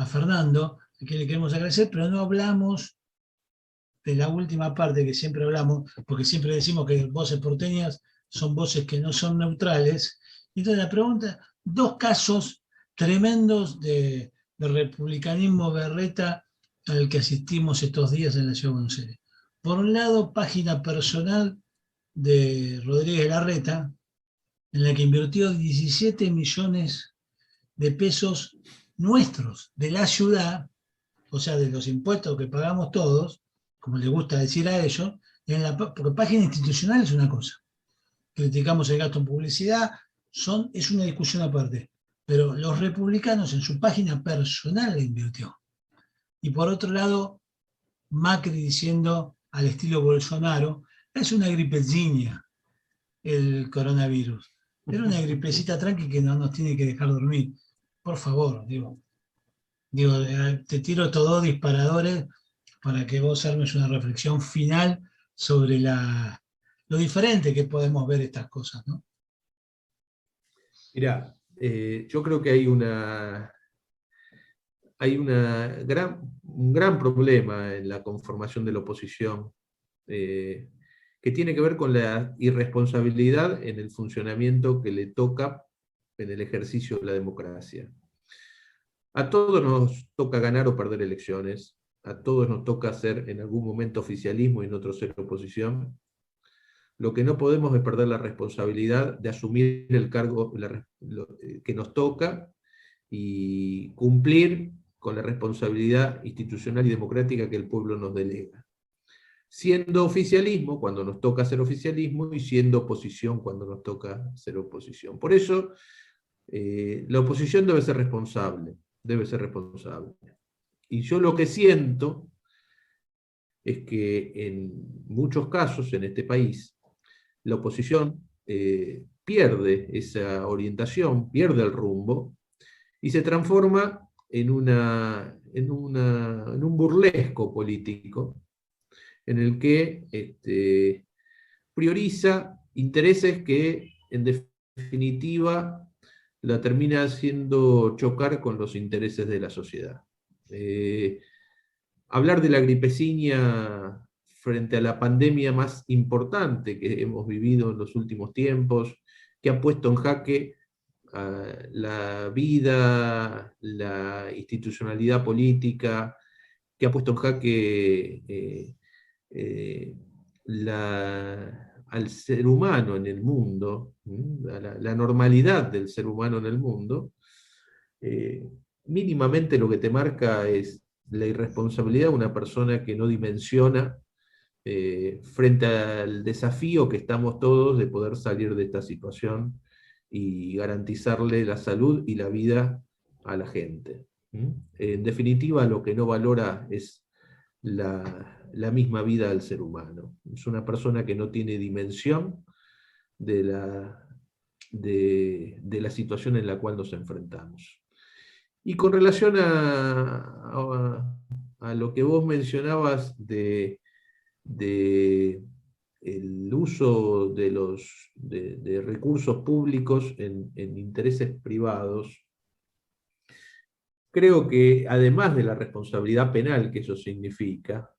Fernando, a quien le queremos agradecer, pero no hablamos de la última parte que siempre hablamos, porque siempre decimos que voces porteñas son voces que no son neutrales. Y entonces la pregunta, dos casos tremendos de republicanismo berreta al que asistimos estos días en la Ciudad de Buenos Aires. Por un lado, página personal de Rodríguez Larreta, en la que invirtió 17 millones de pesos nuestros, de la ciudad, o sea, de los impuestos que pagamos todos, como les gusta decir a ellos, porque página institucional es una cosa. Criticamos el gasto en publicidad, es una discusión aparte. Pero los republicanos en su página personal le invirtió. Y por otro lado, Macri diciendo al estilo Bolsonaro, es una gripecina el coronavirus. Era una gripecita tranqui que no nos tiene que dejar dormir. Por favor, digo, te tiro estos dos disparadores para que vos armes una reflexión final sobre lo diferente que podemos ver estas cosas, ¿no? Mirá, yo creo que hay un gran problema en la conformación de la oposición, que tiene que ver con la irresponsabilidad en el funcionamiento que le toca en el ejercicio de la democracia. A todos nos toca ganar o perder elecciones, a todos nos toca ser en algún momento oficialismo y en otro ser oposición. Lo que no podemos es perder la responsabilidad de asumir el cargo que nos toca y cumplir con la responsabilidad institucional y democrática que el pueblo nos delega. Siendo oficialismo cuando nos toca ser oficialismo y siendo oposición cuando nos toca ser oposición. Por eso, la oposición debe ser responsable, debe ser responsable. Y yo lo que siento es que en muchos casos en este país, la oposición pierde esa orientación, pierde el rumbo, y se transforma en un burlesco político, en el que prioriza intereses que, en definitiva, la termina haciendo chocar con los intereses de la sociedad. Hablar de la gripeciña frente a la pandemia más importante que hemos vivido en los últimos tiempos, que ha puesto en jaque la vida, la institucionalidad política, que ha puesto en jaque al ser humano en el mundo, la normalidad del ser humano en el mundo, mínimamente lo que te marca es la irresponsabilidad de una persona que no dimensiona frente al desafío que estamos todos de poder salir de esta situación y garantizarle la salud y la vida a la gente. En definitiva, lo que no valora es la misma vida del ser humano. Es una persona que no tiene dimensión de la situación en la cual nos enfrentamos. Y con relación a lo que vos mencionabas de el uso de recursos públicos en intereses privados, creo que además de la responsabilidad penal que eso significa,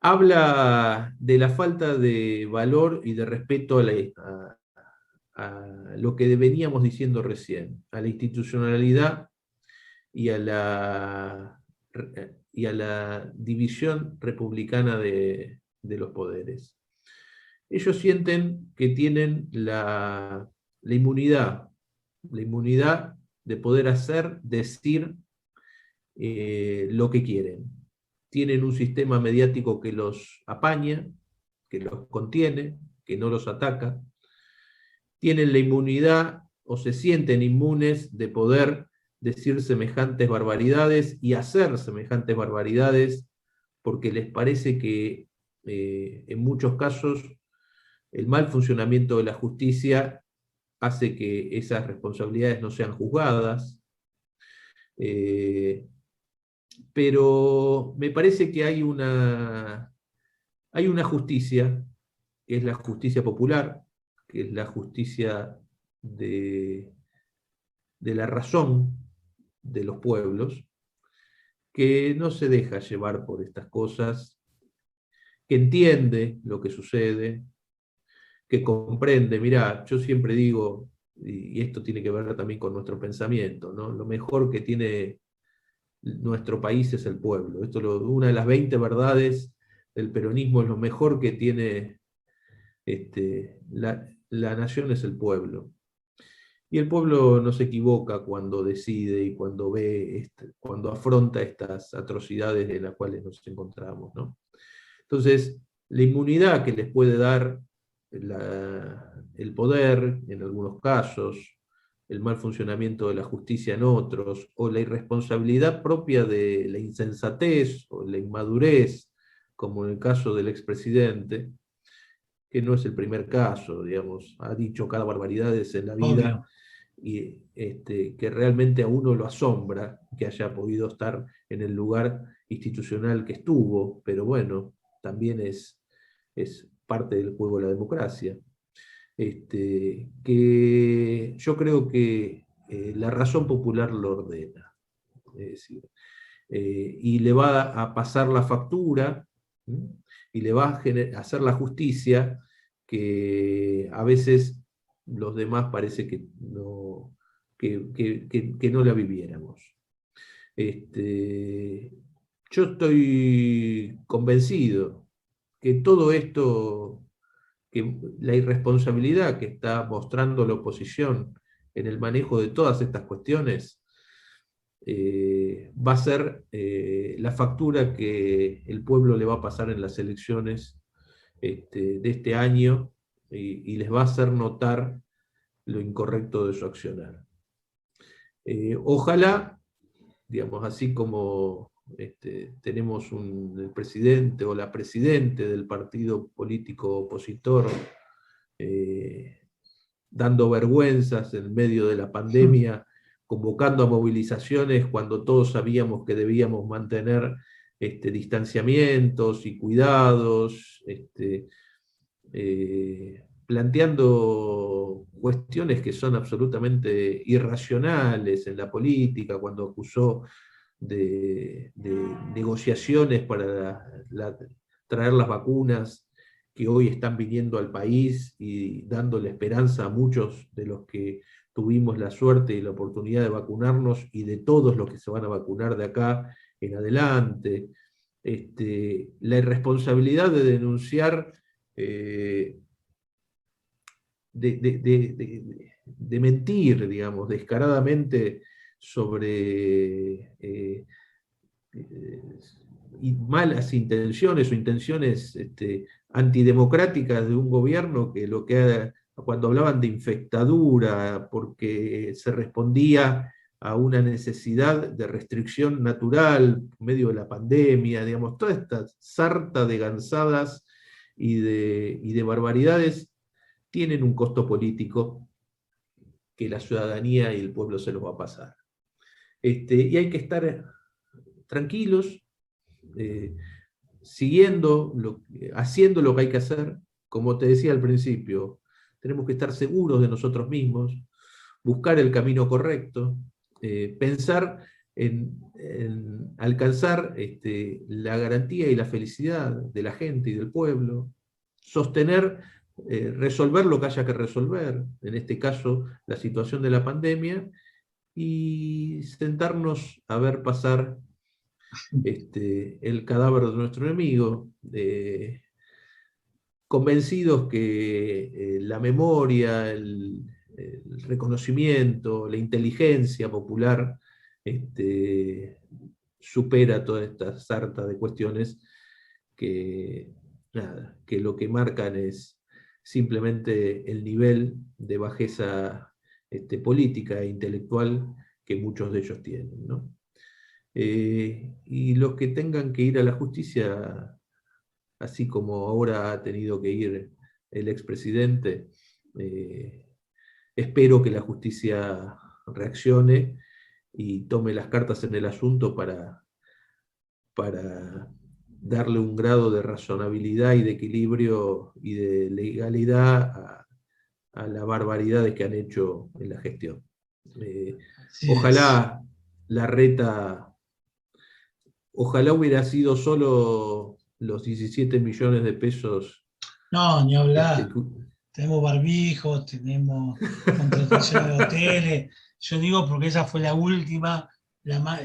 habla de la falta de valor y de respeto a lo que veníamos diciendo recién, a la institucionalidad y a la división republicana de los poderes. Ellos sienten que tienen la inmunidad de poder hacer, decir lo que quieren. Tienen un sistema mediático que los apaña, que los contiene, que no los ataca. Tienen la inmunidad o se sienten inmunes de poder decir semejantes barbaridades y hacer semejantes barbaridades porque les parece que en muchos casos el mal funcionamiento de la justicia hace que esas responsabilidades no sean juzgadas. Pero me parece que hay una justicia, que es la justicia popular, que es la justicia de la razón de los pueblos, que no se deja llevar por estas cosas, que entiende lo que sucede, que comprende. Mirá, yo siempre digo, y esto tiene que ver también con nuestro pensamiento, ¿no? Lo mejor que tiene nuestro país es el pueblo. Una de las 20 verdades del peronismo es lo mejor que tiene la nación es el pueblo. Y el pueblo no se equivoca cuando decide y cuando cuando afronta estas atrocidades en las cuales nos encontramos, ¿no? Entonces, la inmunidad que les puede dar el poder, en algunos casos, el mal funcionamiento de la justicia en otros, o la irresponsabilidad propia de la insensatez o la inmadurez, como en el caso del expresidente, que no es el primer caso, digamos, ha dicho cada barbaridades en la vida. Obvio. Y que realmente a uno lo asombra que haya podido estar en el lugar institucional que estuvo, pero bueno, también es parte del juego de la democracia. Que yo creo que la razón popular lo ordena, es decir, y le va a pasar la factura, y le va a hacer la justicia que a veces los demás parece que no, que no la viviéramos. Yo estoy convencido que todo esto, que la irresponsabilidad que está mostrando la oposición en el manejo de todas estas cuestiones, va a ser la factura que el pueblo le va a pasar en las elecciones de este año, y les va a hacer notar lo incorrecto de su accionar. Ojalá, digamos, así como tenemos el presidente o la presidente del partido político opositor dando vergüenzas en medio de la pandemia, convocando a movilizaciones cuando todos sabíamos que debíamos mantener distanciamientos y cuidados, planteando cuestiones que son absolutamente irracionales en la política, cuando acusó de negociaciones para traer las vacunas que hoy están viniendo al país y dándole esperanza a muchos de los que tuvimos la suerte y la oportunidad de vacunarnos, y de todos los que se van a vacunar de acá en adelante. La irresponsabilidad de denunciar, de mentir, digamos, descaradamente sobre malas intenciones o intenciones antidemocráticas de un gobierno, que cuando hablaban de infectadura, porque se respondía a una necesidad de restricción natural en medio de la pandemia, digamos, toda esta sarta de gansadas y de barbaridades tienen un costo político que la ciudadanía y el pueblo se los va a pasar. Y hay que estar tranquilos, haciendo lo que hay que hacer. Como te decía al principio, tenemos que estar seguros de nosotros mismos, buscar el camino correcto, pensar en alcanzar la garantía y la felicidad de la gente y del pueblo, sostener, resolver lo que haya que resolver, en este caso la situación de la pandemia, y sentarnos a ver pasar el cadáver de nuestro enemigo, convencidos que la memoria, el reconocimiento, la inteligencia popular supera toda esta sarta de cuestiones que lo que marcan es simplemente el nivel de bajeza política e intelectual que muchos de ellos tienen, ¿no? Y los que tengan que ir a la justicia, así como ahora ha tenido que ir el expresidente, espero que la justicia reaccione y tome las cartas en el asunto para darle un grado de razonabilidad y de equilibrio y de legalidad a las barbaridades que han hecho en la gestión. Ojalá ojalá hubiera sido solo los 17 millones de pesos. No, ni hablar. Tenemos barbijos, tenemos contratación de hoteles. Yo digo porque esa fue la última,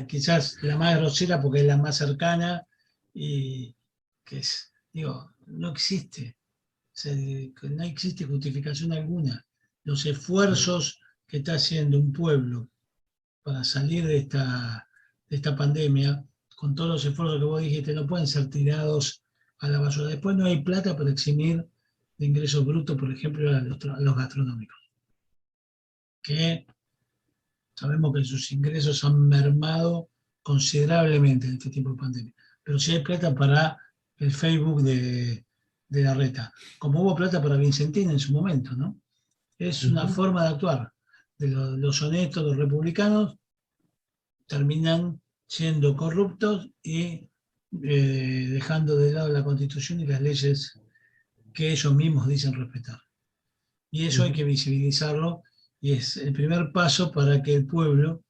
quizás la más grosera porque es la más cercana, y que no existe. O sea, no existe justificación alguna. Los esfuerzos que está haciendo un pueblo para salir de esta pandemia, con todos los esfuerzos que vos dijiste, no pueden ser tirados a la basura. Después no hay plata para eximir de ingresos brutos, por ejemplo, a los gastronómicos, que sabemos que sus ingresos han mermado considerablemente en este tiempo de pandemia. Pero sí hay plata para el Facebook de Larreta, como hubo plata para Vicentín en su momento, ¿no? Es una forma de actuar. Los honestos, los republicanos, terminan siendo corruptos y dejando de lado la Constitución y las leyes que ellos mismos dicen respetar. Y eso hay que visibilizarlo, y es el primer paso para que el pueblo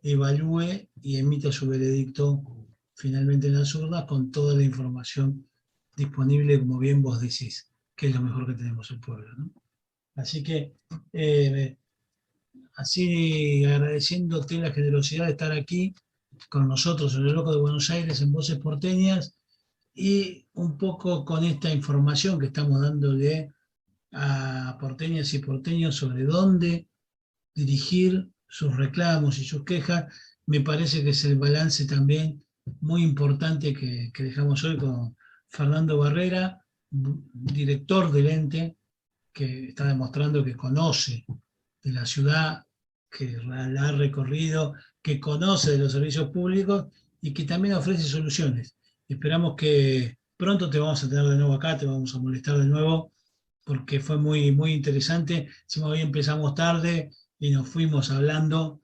evalúe y emita su veredicto finalmente en las urnas con toda la información disponible, como bien vos decís, que es lo mejor que tenemos el pueblo, ¿no? Así que, así agradeciéndote la generosidad de estar aquí con nosotros en el Loco de Buenos Aires en Voces Porteñas y un poco con esta información que estamos dándole a porteñas y porteños sobre dónde dirigir sus reclamos y sus quejas. Me parece que es el balance también muy importante que dejamos hoy con Fernando Barrera, director del ente, que está demostrando que conoce de la ciudad, que la ha recorrido, que conoce de los servicios públicos y que también ofrece soluciones. Esperamos que pronto te vamos a tener de nuevo acá, te vamos a molestar de nuevo, porque fue muy, muy interesante. Hoy empezamos tarde y nos fuimos hablando,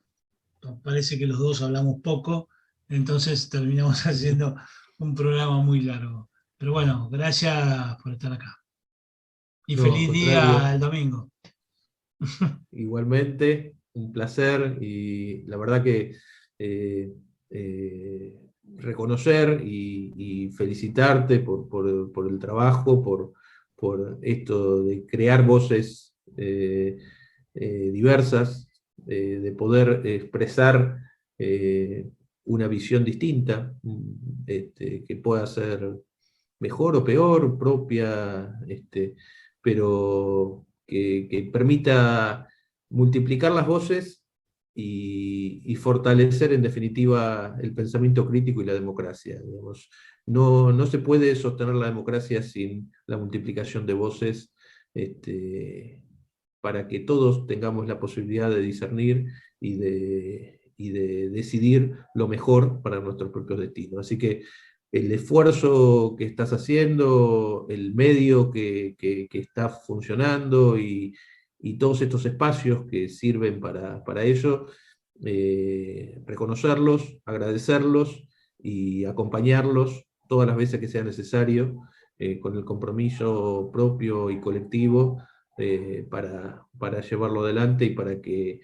parece que los dos hablamos poco, entonces terminamos haciendo un programa muy largo. Pero bueno, gracias por estar acá. Y no, feliz día el domingo. Igualmente, un placer y la verdad que reconocer y felicitarte por el trabajo, por esto de crear voces diversas, de poder expresar una visión distinta, que pueda ser mejor o peor, propia, pero que permita multiplicar las voces y fortalecer en definitiva el pensamiento crítico y la democracia. Digamos. No se puede sostener la democracia sin la multiplicación de voces, para que todos tengamos la posibilidad de discernir y de decidir lo mejor para nuestros propios destinos. Así que el esfuerzo que estás haciendo, el medio que está funcionando y todos estos espacios que sirven para ello, reconocerlos, agradecerlos y acompañarlos todas las veces que sea necesario, con el compromiso propio y colectivo, para llevarlo adelante y para que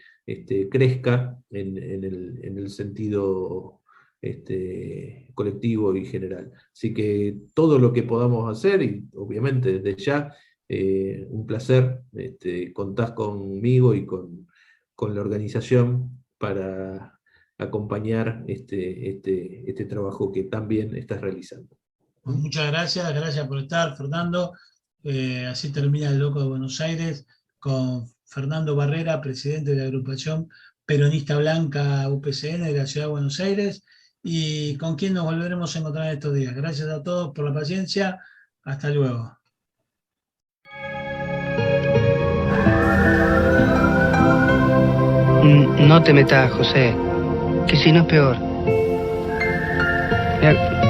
crezca en el sentido colectivo y general. Así que todo lo que podamos hacer, y obviamente desde ya, un placer, contás conmigo y con la organización para acompañar este trabajo que tan bien estás realizando. Pues muchas gracias por estar, Fernando. Así termina el Loco de Buenos Aires con Fernando Barrera, presidente de la agrupación peronista blanca UPCN de la Ciudad de Buenos Aires, y con quien nos volveremos a encontrar estos días. Gracias a todos por la paciencia. Hasta luego. No te metas, José, que si no es peor.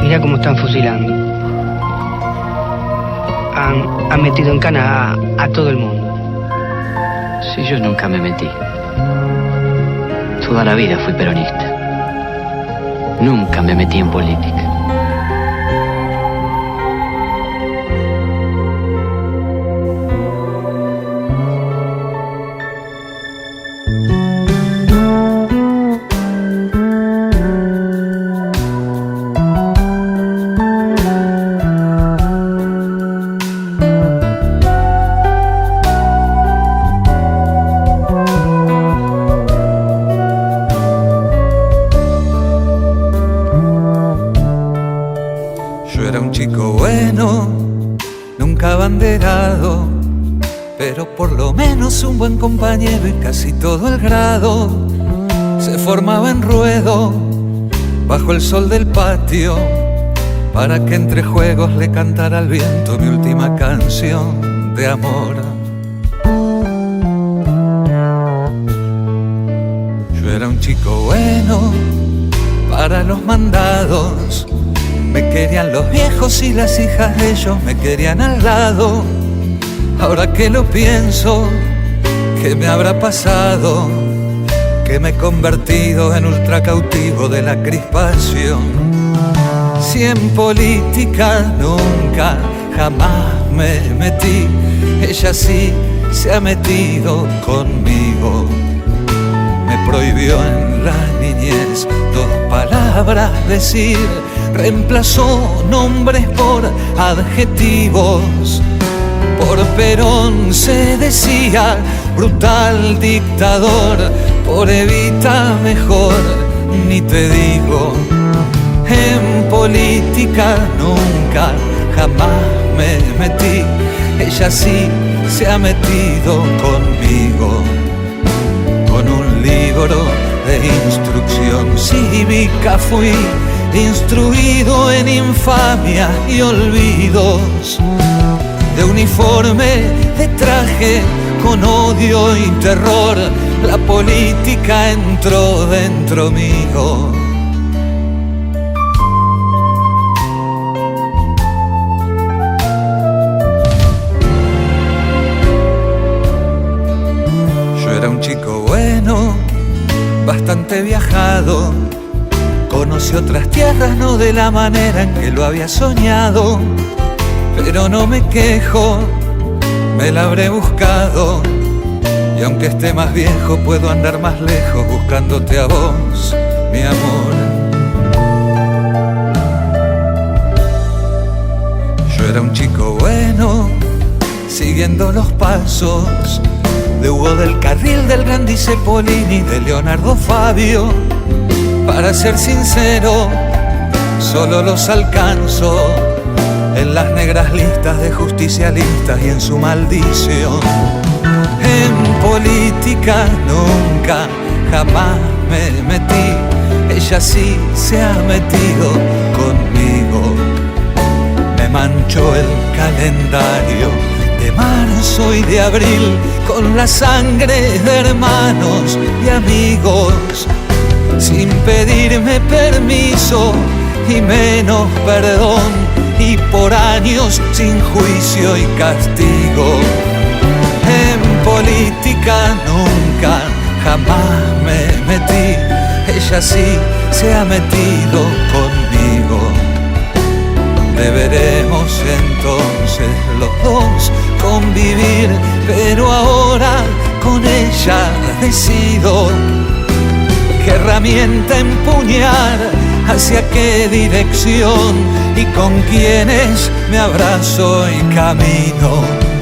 Mira cómo están fusilando. Han metido en cana a todo el mundo. Si yo nunca me metí. Toda la vida fui peronista. Nunca me metí en política. Pero por lo menos un buen compañero y casi todo el grado se formaba en ruedo bajo el sol del patio para que entre juegos le cantara al viento mi última canción de amor. Yo era un chico bueno para los mandados, me querían los viejos y las hijas, ellos me querían al lado. Ahora que lo pienso, ¿qué me habrá pasado? Que me he convertido en ultra cautivo de la crispación. Si en política nunca, jamás me metí, ella sí se ha metido conmigo. Me prohibió en la niñez 2 palabras decir, reemplazó nombres por adjetivos. Por Perón se decía brutal dictador, por Evita mejor ni te digo. En política nunca, jamás me metí, ella sí se ha metido conmigo. Con un libro de instrucción cívica fui instruido en infamia y olvidos. De uniforme, de traje, con odio y terror, la política entró dentro mío. Yo era un chico bueno, bastante viajado, conocí otras tierras, no de la manera en que lo había soñado, pero no me quejo, me la habré buscado, y aunque esté más viejo puedo andar más lejos buscándote a vos, mi amor. Yo era un chico bueno, siguiendo los pasos de Hugo del Carril, del Grandi Cepolini, de Leonardo Fabio. Para ser sincero, solo los alcanzo en las negras listas de justicialistas y en su maldición. En política nunca, jamás me metí, ella sí se ha metido conmigo. Me manchó el calendario de marzo y de abril con la sangre de hermanos y amigos, sin pedirme permiso y menos perdón, y por años sin juicio y castigo. En política nunca, jamás me metí, ella sí se ha metido conmigo. Deberemos entonces los dos convivir, pero ahora con ella decido qué herramienta empuñar, hacia qué dirección y con quiénes me abrazo y camino.